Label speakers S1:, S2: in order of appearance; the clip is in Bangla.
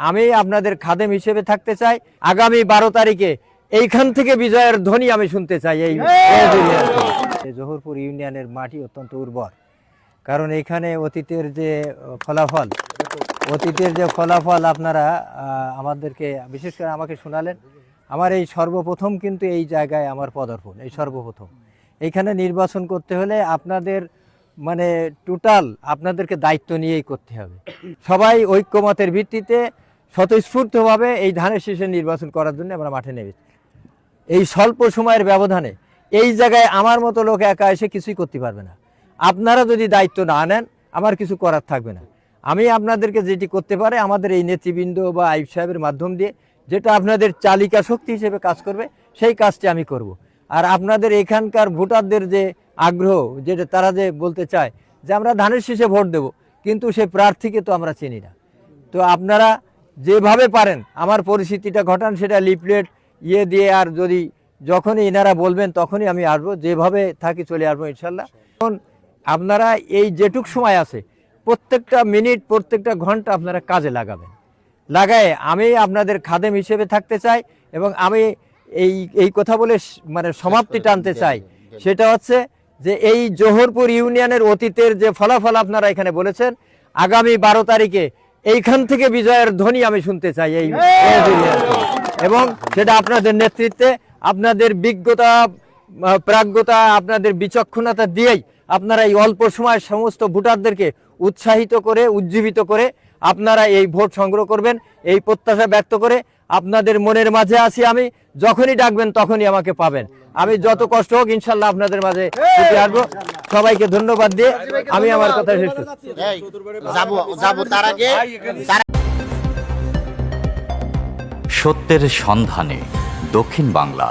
S1: আমি আপনাদের খাদেম হিসেবে থাকতে চাই। আগামী 12 তারিখে এইখান থেকে বিজয়ের ধ্বনি আমি শুনতে চাই। এই জোহরপুর ইউনিয়নের মাটি অত্যন্ত উর্বর, কারণ এখানে অতীতের যে ফলাফল আপনারা আমাদেরকে, বিশেষ করে আমাকে শোনালেন। আমার এই সর্বপ্রথম কিন্তু এই জায়গায় আমার পদার্পণ, এই সর্বপ্রথম। এইখানে নির্বাচন করতে হলে আপনাদের মানে টোটাল আপনাদেরকে দায়িত্ব নিয়েই করতে হবে। সবাই ঐক্যমতের ভিত্তিতে স্বতঃস্ফূর্তভাবে এই ধানের শীষে নির্বাচন করার জন্য আমরা মাঠে নেমেছি। এই স্বল্প সময়ের ব্যবধানে এই জায়গায় আমার মতো লোক একা এসে কিছুই করতে পারবে না। আপনারা যদি দায়িত্ব না নেন আমার কিছু করার থাকবে না। আমি আপনাদেরকে যেটি করতে পারে আমাদের এই নেতৃবৃন্দ বা আইব সাহেবের মাধ্যম দিয়ে যেটা আপনাদের চালিকা শক্তি হিসেবে কাজ করবে সেই কাজটি আমি করব। আর আপনাদের এখানকার ভোটারদের যে আগ্রহ, যেটা তারা যে বলতে চায় যে আমরা ধানের শীষে ভোট দেব, কিন্তু সেই প্রার্থীকে তো আমরা চিনি না। তো আপনারা যেভাবে পারেন আমার পরিস্থিতিটা ঘটান, সেটা লিফলেট দিয়ে, আর যদি যখনই এনারা বলবেন তখনই আমি আসবো, যেভাবে থাকি চলে আসবো ইনশাল্লাহ। এখন আপনারা এই যেটুক সময় আছে প্রত্যেকটা মিনিট প্রত্যেকটা ঘন্টা আপনারা কাজে লাগায় আমি আপনাদের খাদেম হিসেবে থাকতে চাই। এবং আমি এই কথা বলে মানে সমাপ্তি টানতে চাই, সেটা হচ্ছে যে এই জোহরপুর ইউনিয়নের অতীতের যে ফলাফল আপনারা এখানে বলেছেন, আগামী 12 তারিখে এইখান থেকে বিজয়ের ধ্বনি আমি শুনতে চাই এই এবং সেটা আপনাদের নেতৃত্বে, আপনাদের বিজ্ঞতা, প্রাজ্ঞতা, আপনাদের বিচক্ষণতা দিয়েই আপনারা এই অল্প সময় সমস্ত ভোটারদেরকে উৎসাহিত করে উজ্জীবিত করে আপনারা এই ভোট সংগ্রহ করবেন, এই প্রত্যাশা ব্যক্ত করে আপনাদের মনের মাঝে আছি আমি। যখনই ডাকবেন তখনই আমাকে পাবেন। আমি যত কষ্ট হোক ইনশাল্লাহ আপনাদের মাঝে ছুটে আসবো। সবাইকে ধন্যবাদ দিয়ে আমি আমার কথা শেষ করছি।
S2: সত্যের সন্ধানে দক্ষিণ বাংলা।